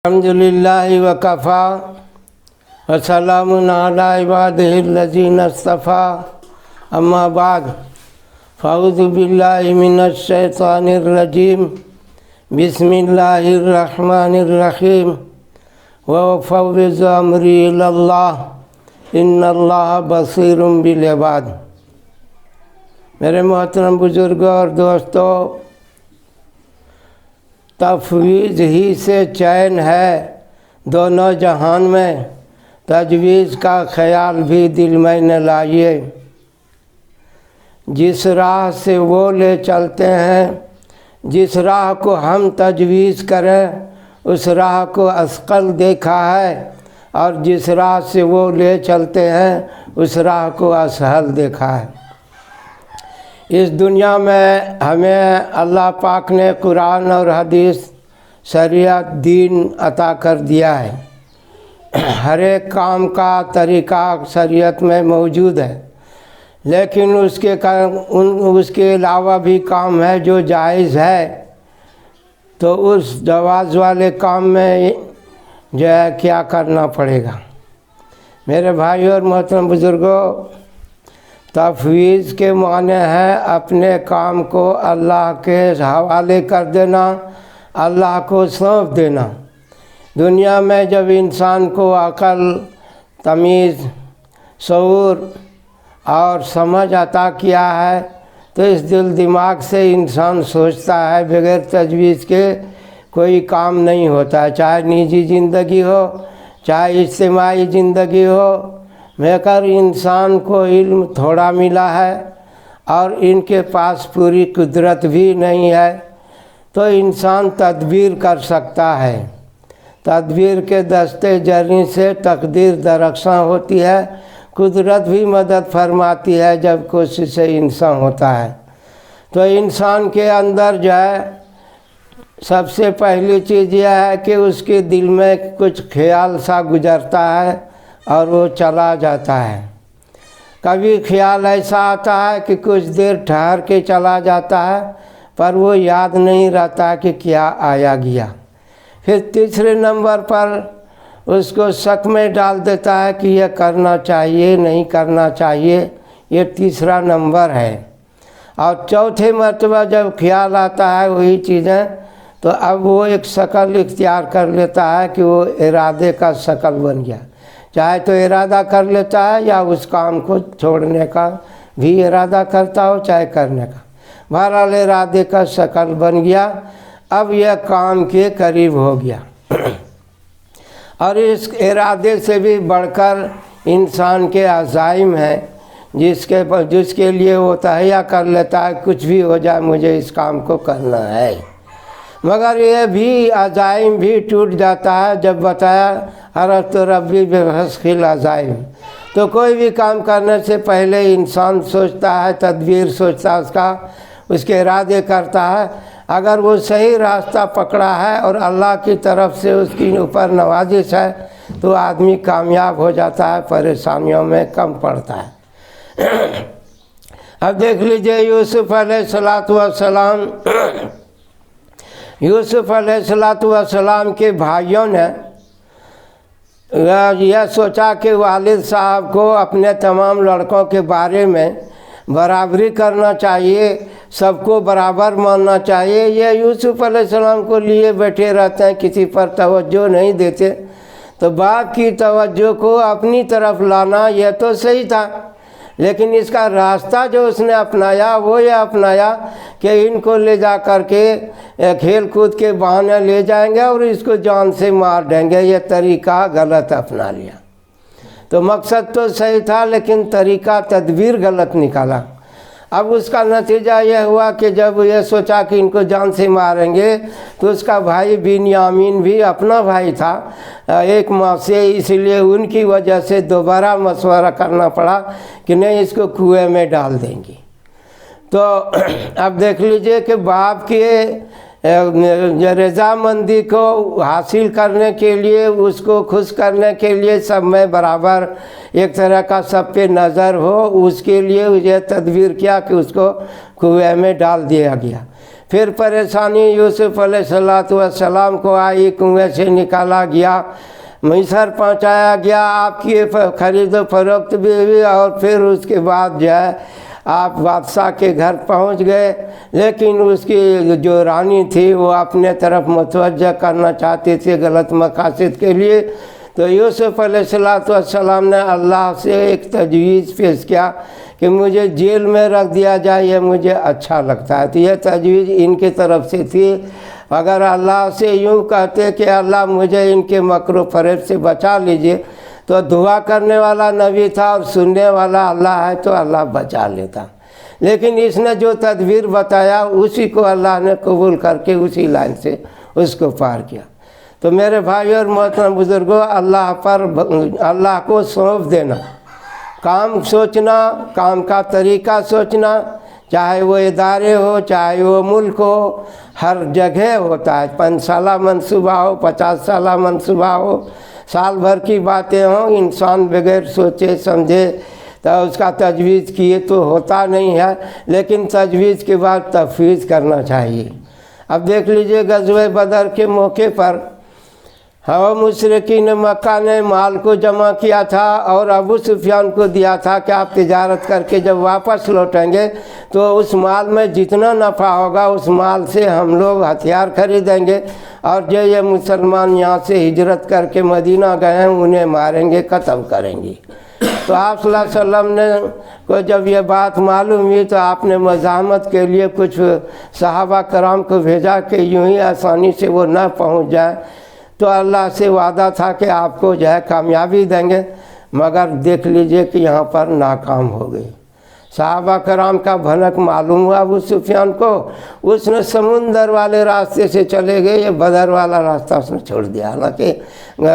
الحمدللہ وکفا وسلام علی عبادہ الذین اصطفیٰ اما بعد فاعوذ باللہ من الشیطان الرجیم بسم اللہ الرحمن الرحیم وافوض امری الی اللہ ان اللہ بصیر بالعباد۔ میرے محترم بزرگوں اور دوستوں، تفویض ہی سے چین ہے دونوں جہان میں، تجویز کا خیال بھی دل میں نہ لائیے۔ جس راہ سے وہ لے چلتے ہیں، جس راہ کو ہم تجویز کریں اس راہ کو اثقل دیکھا ہے، اور جس راہ سے وہ لے چلتے ہیں اس راہ کو اسہل دیکھا ہے۔ اس دنیا میں ہمیں اللہ پاک نے قرآن اور حدیث شریعت دین عطا کر دیا ہے۔ ہر ایک کام کا طریقہ شریعت میں موجود ہے، لیکن اس کے علاوہ بھی کام ہے جو جائز ہے، تو اس جواز والے کام میں جو ہے کیا کرنا پڑے گا۔ میرے بھائی اور محترم بزرگوں، تفویض کے معنی ہے اپنے کام کو اللہ کے حوالے کر دینا، اللہ کو سونپ دینا۔ دنیا میں جب انسان کو عقل، تمیز، شعور اور سمجھ عطا کیا ہے تو اس دل دماغ سے انسان سوچتا ہے، بغیر تجویز کے کوئی کام نہیں ہوتا ہے، چاہے نجی زندگی ہو چاہے اجتماعی زندگی ہو۔ مگر انسان کو علم تھوڑا ملا ہے اور ان کے پاس پوری قدرت بھی نہیں ہے، تو انسان تدبیر کر سکتا ہے۔ تدبیر کے دستے جری سے تقدیر درخشاں ہوتی ہے، قدرت بھی مدد فرماتی ہے جب کوشش سے انسان ہوتا ہے۔ تو انسان کے اندر جو ہے سب سے پہلی چیز یہ ہے کہ اس کے دل میں کچھ خیال سا گزرتا ہے اور وہ چلا جاتا ہے۔ کبھی خیال ایسا آتا ہے کہ کچھ دیر ٹھہر کے چلا جاتا ہے، پر وہ یاد نہیں رہتا کہ کیا آیا گیا۔ پھر تیسرے نمبر پر اس کو شک میں ڈال دیتا ہے کہ یہ کرنا چاہیے نہیں کرنا چاہیے، یہ تیسرا نمبر ہے۔ اور چوتھے مرتبہ جب خیال آتا ہے وہی چیزیں، تو اب وہ ایک شکل اختیار کر لیتا ہے کہ وہ ارادے کا شکل بن گیا، چاہے تو ارادہ کر لیتا ہے یا اس کام کو چھوڑنے کا بھی ارادہ کرتا ہو چاہے کرنے کا، بہرحال ارادے کا شکل بن گیا، اب یہ کام کے قریب ہو گیا۔ اور اس ارادے سے بھی بڑھ کر انسان کے عزائم ہیں، جس کے لیے وہ تہیہ کر لیتا ہے کچھ بھی ہو جائے مجھے اس کام کو کرنا ہے، مگر یہ بھی عزائم بھی ٹوٹ جاتا ہے۔ جب بتایا عرفت ربی بفسخ العزائم، تو کوئی بھی کام کرنے سے پہلے انسان سوچتا ہے، تدبیر سوچتا ہے، اس کے ارادے کرتا ہے۔ اگر وہ صحیح راستہ پکڑا ہے اور اللہ کی طرف سے اس کی اوپر نوازش ہے تو آدمی کامیاب ہو جاتا ہے، پریشانیوں میں کم پڑتا ہے۔ اب دیکھ لیجئے یوسف علیہ السلام، یوسف علیہ السلام کے بھائیوں نے یہ سوچا کہ والد صاحب کو اپنے تمام لڑکوں کے بارے میں برابری کرنا چاہیے، سب کو برابر ماننا چاہیے۔ یہ یوسف علیہ السلام کو لیے بیٹھے رہتے ہیں، کسی پر توجہ نہیں دیتے، تو باپ کی توجہ کو اپنی طرف لانا یہ تو صحیح تھا، لیکن اس کا راستہ جو اس نے اپنایا وہ یہ اپنایا کہ ان کو لے جا کر کے کھیل کود کے بہانے لے جائیں گے اور اس کو جان سے مار دیں گے۔ یہ طریقہ غلط اپنا لیا۔ تو مقصد تو صحیح تھا لیکن طریقہ تدبیر غلط نکالا۔ اب اس کا نتیجہ یہ ہوا کہ جب یہ سوچا کہ ان کو جان سے ماریں گے تو اس کا بھائی بنیامین بھی اپنا بھائی تھا ایک ماں سے، اس لیے ان کی وجہ سے دوبارہ مشورہ کرنا پڑا کہ نہیں اس کو کنویں میں ڈال دیں گے۔ تو اب دیکھ لیجئے کہ باپ کی رضامندی کو حاصل کرنے کے لیے، اس کو خوش کرنے کے لیے سب میں برابر ایک طرح کا سب پہ نظر ہو، اس کے لیے یہ تدبیر کیا کہ اس کو کنویں میں ڈال دیا گیا۔ پھر پریشانی یوسف علیہ السلام کو آئی، کنویں سے نکالا گیا، مصر پہنچایا گیا، آپ کی خرید و فروخت بھی ہوئی، اور پھر اس کے بعد جو ہے آپ بادشاہ کے گھر پہنچ گئے۔ لیکن اس کی جو رانی تھی وہ اپنے طرف متوجہ کرنا چاہتی تھی غلط مقاصد کے لیے، تو یوسف علیہ السلام نے اللہ سے ایک تجویز پیش کیا کہ مجھے جیل میں رکھ دیا جائے، یہ مجھے اچھا لگتا ہے۔ تو یہ تجویز ان کی طرف سے تھی۔ اگر اللہ سے یوں کہتے کہ اللہ مجھے ان کے مکر و فریب سے بچا لیجئے، تو دعا کرنے والا نبی تھا اور سننے والا اللہ ہے، تو اللہ بچا لیتا۔ لیکن اس نے جو تدبیر بتایا اسی کو اللہ نے قبول کر کے اسی لائن سے اس کو پار کیا۔ تو میرے بھائی اور محترم بزرگوں، اللہ کو سونپ دینا، کام سوچنا، کام کا طریقہ سوچنا، چاہے وہ ادارے ہو، چاہے وہ ملک ہو، ہر جگہ ہوتا ہے۔ 5 سالہ منصوبہ ہو، 50 سالہ منصوبہ ہو، سال بھر کی باتیں ہوں، انسان بغیر سوچے سمجھے تو اس کا تجویز کیے تو ہوتا نہیں ہے، لیکن تجویز کے بعد تفویض کرنا چاہیے۔ اب دیکھ لیجئے غزوہ بدر کے موقع پر مشرکین مکہ نے مال کو جمع کیا تھا اور ابو سفیان کو دیا تھا کہ آپ تجارت کر کے جب واپس لوٹیں گے تو اس مال میں جتنا نفع ہوگا اس مال سے ہم لوگ ہتھیار خریدیں گے، اور جو یہ مسلمان یہاں سے ہجرت کر کے مدینہ گئے ہیں انہیں ماریں گے، قتل کریں گے۔ تو آپ صلی اللہ علیہ وسلم نے کو جب یہ بات معلوم ہوئی تو آپ نے مزاحمت کے لیے کچھ صحابہ کرام کو بھیجا کہ یوں ہی آسانی سے وہ نہ پہنچ جائے۔ تو اللہ سے وعدہ تھا کہ آپ کو جو ہے کامیابی دیں گے، مگر دیکھ لیجئے کہ یہاں پر ناکام ہو گئے۔ صحابہ کرام کا بھنک معلوم ہوا ابو سفیان کو، اس نے سمندر والے راستے سے چلے گئے، یہ بدر والا راستہ اس نے چھوڑ دیا۔ حالانکہ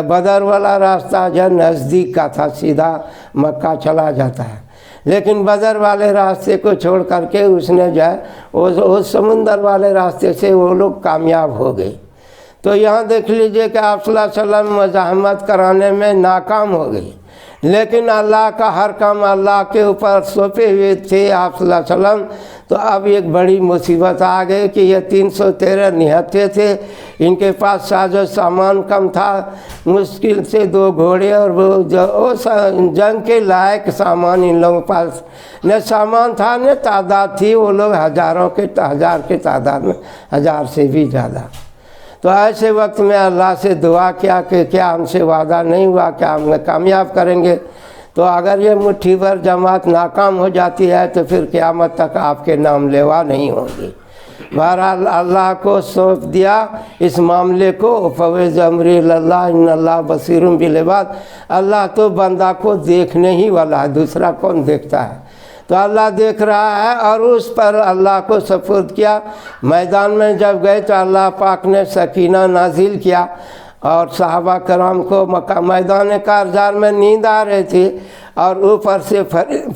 بدر والا راستہ جو نزدیک کا تھا، سیدھا مکہ چلا جاتا ہے، لیکن بدر والے راستے کو چھوڑ کر کے اس نے جو ہے اس سمندر والے راستے سے وہ لوگ کامیاب ہو گئے۔ تو یہاں دیکھ لیجئے کہ آپ صلی اللہ علیہ وسلم مزاحمت کرانے میں ناکام ہو گئی، لیکن اللہ کا ہر کام اللہ کے اوپر سونپے ہوئے تھے آپ صلی اللہ علیہ وسلم۔ تو اب ایک بڑی مصیبت آ گئی کہ یہ 313 نہتے تھے، ان کے پاس ساز و سامان کم تھا، مشکل سے 2 گھوڑے اور وہ جنگ کے لائق سامان ان لوگوں کے پاس نہ سامان تھا نہ تعداد تھی، وہ لوگ ہزار کے تعداد میں، 1000 سے بھی زیادہ۔ تو ایسے وقت میں اللہ سے دعا کیا کہ کیا ہم سے وعدہ نہیں ہوا کہ ہم کامیاب کریں گے؟ تو اگر یہ مٹھی بھر جماعت ناکام ہو جاتی ہے تو پھر قیامت تک آپ کے نام لیوا نہیں ہوں گے۔ بہرحال اللہ کو سونپ دیا اس معاملے کو، فوض امری اللہ ان اللہ بصیر بالعباد۔ اللہ تو بندہ کو دیکھنے ہی والا ہے، دوسرا کون دیکھتا ہے؟ تو اللہ دیکھ رہا ہے، اور اس پر اللہ کو سپرد کیا۔ میدان میں جب گئے تو اللہ پاک نے سکینہ نازل کیا، اور صحابہ کرام کو میدان کارزار میں نیند آ رہی تھی، اور اوپر سے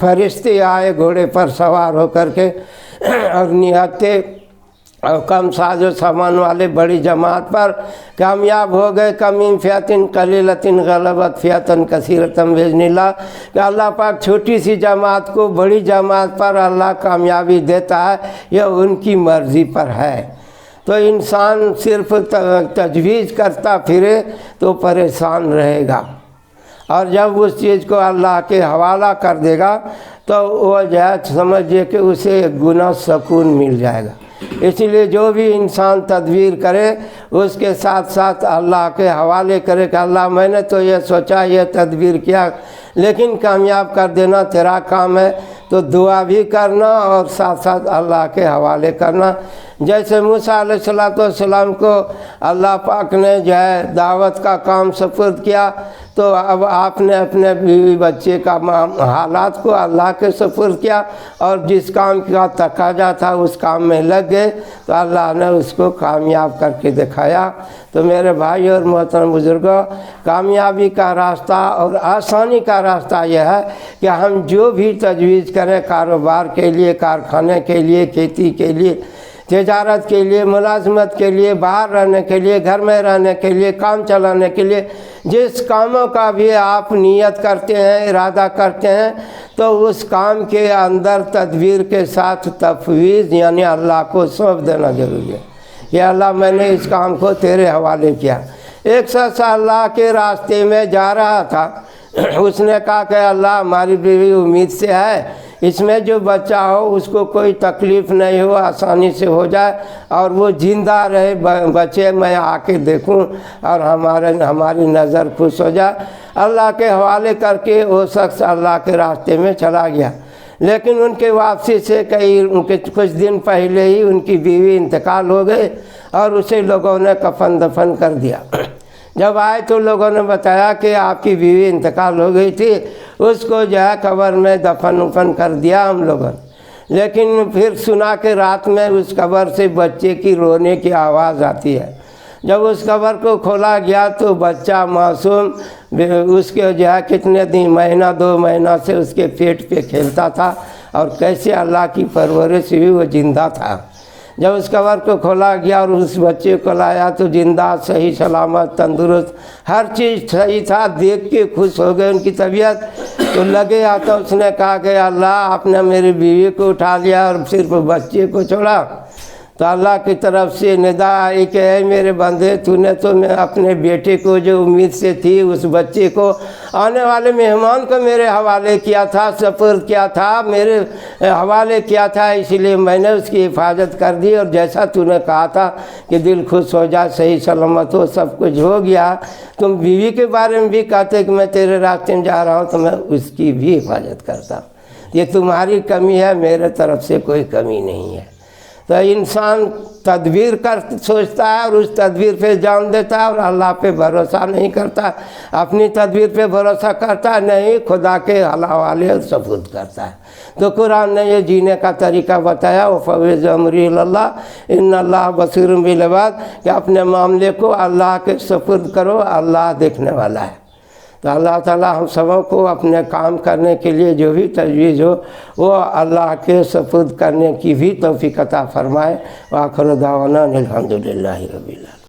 فرشتے آئے گھوڑے پر سوار ہو کر کے، اور نہتے اور کم ساز و سامان والے بڑی جماعت پر کامیاب ہو گئے۔ کمیم فیاتن قلیلتن غلبت فیاتن کثیرتن باذن اللہ، کہ اللہ پاک چھوٹی سی جماعت کو بڑی جماعت پر اللہ کامیابی دیتا ہے، یہ ان کی مرضی پر ہے۔ تو انسان صرف تجویز کرتا پھرے تو پریشان رہے گا، اور جب اس چیز کو اللہ کے حوالہ کر دے گا تو وہ جو ہے سمجھے کہ اسے گناہ سکون مل جائے گا۔ اسی لیے جو بھی انسان تدبیر کرے اس کے ساتھ ساتھ اللہ کے حوالے کرے کہ اللہ میں نے تو یہ سوچا، یہ تدبیر کیا، لیکن کامیاب کر دینا تیرا کام ہے۔ تو دعا بھی کرنا اور ساتھ ساتھ اللہ کے حوالے کرنا۔ جیسے موسیٰ علیہ السلام کو اللہ پاک نے جو ہے دعوت کا کام سپرد کیا، تو اب آپ نے اپنے بیوی بچے کا حالات کو اللہ کے سپرد کیا، اور جس کام کا تقاضا تھا اس کام میں لگ گئے تو اللہ نے اس کو کامیاب کر کے دکھایا۔ تو میرے بھائی اور محترم بزرگوں، کامیابی کا راستہ اور آسانی کا راستہ یہ ہے کہ ہم جو بھی تجویز کریں کاروبار کے لیے، کارخانے کے لیے، کھیتی کے لیے، تجارت کے لیے، ملازمت کے لیے، باہر رہنے کے لیے، گھر میں رہنے کے لیے، کام چلانے کے لیے، جس کاموں کا بھی آپ نیت کرتے ہیں، ارادہ کرتے ہیں، تو اس کام کے اندر تدبیر کے ساتھ تفویض یعنی اللہ کو سونپ دینا ضروری ہے کہ اللہ میں نے اس کام کو تیرے حوالے کیا۔ ایک شخص اللہ کے راستے میں جا رہا تھا، اس نے کہا کہ اللہ ہماری بیوی امید سے ہے، اس میں جو بچہ ہو اس کو کوئی تکلیف نہیں ہو، آسانی سے ہو جائے اور وہ زندہ رہے بچے، میں آ کے دیکھوں اور ہماری نظر خوش ہو جائے۔ اللہ کے حوالے کر کے وہ شخص اللہ کے راستے میں چلا گیا، لیکن ان کے واپسی سے کچھ دن پہلے ہی ان کی بیوی انتقال ہو گئی اور اسے لوگوں نے کفن دفن کر دیا۔ جب آئے تو لوگوں نے بتایا کہ آپ کی بیوی انتقال ہو گئی تھی، اس کو جو ہے قبر میں دفن کر دیا ہم لوگوں نے، لیکن پھر سنا کہ رات میں اس قبر سے بچے کی رونے کی آواز آتی ہے۔ جب اس قبر کو کھولا گیا تو بچہ معصوم اس کے جو ہے کتنے دن، مہینہ 2 مہینہ سے اس کے پیٹ پہ کھیلتا تھا اور کیسے اللہ کی پرورش ہوئی وہ زندہ تھا۔ جب اس قبر کو کھولا گیا اور اس بچے کو لایا تو زندہ، صحیح سلامت، تندرست، ہر چیز صحیح تھا، دیکھ کے خوش ہو گئے ان کی طبیعت۔ تو لگے آتا اس نے کہا کہ اللہ آپ نے میری بیوی کو اٹھا لیا اور صرف بچے کو چھوڑا۔ تو اللہ کی طرف سے ندا آئی کہ اے میرے بندے، تو نے تو میں اپنے بیٹے کو جو امید سے تھی، اس بچے کو، آنے والے مہمان کو میرے حوالے کیا تھا، سپرد کیا تھا، میرے حوالے کیا تھا، اس لیے میں نے اس کی حفاظت کر دی، اور جیسا تو نے کہا تھا کہ دل خوش ہو جائے، صحیح سلامت ہو، سب کچھ ہو گیا۔ تم بیوی کے بارے میں بھی کہتے کہ میں تیرے راستے میں جا رہا ہوں تو میں اس کی بھی حفاظت کرتا ہوں۔ یہ تمہاری کمی ہے، میرے طرف سے کوئی کمی نہیں ہے۔ تو انسان تدبیر کر سوچتا ہے اور اس تدبیر پہ جان دیتا ہے اور اللہ پہ بھروسہ نہیں کرتا، اپنی تدبیر پہ بھروسہ کرتا ہے، نہیں خدا کے حوالے سپرد کرتا ہے۔ تو قرآن نے یہ جینے کا طریقہ بتایا، وَفَوِّضْ أَمْرِي إِلَى اللَّهِ إِنَّ اللَّهَ بَصِيرٌ بِالْعِبَادِ، کہ اپنے معاملے کو اللہ کے سپرد کرو، اللہ دیکھنے والا ہے۔ تو اللہ تعالیٰ ہم سبوں کو اپنے کام کرنے کے لیے جو بھی تجویز ہو وہ اللہ کے سپرد کرنے کی بھی توفیق عطا فرمائے۔ وآخر دعوانا الحمدللہ رب العالمین۔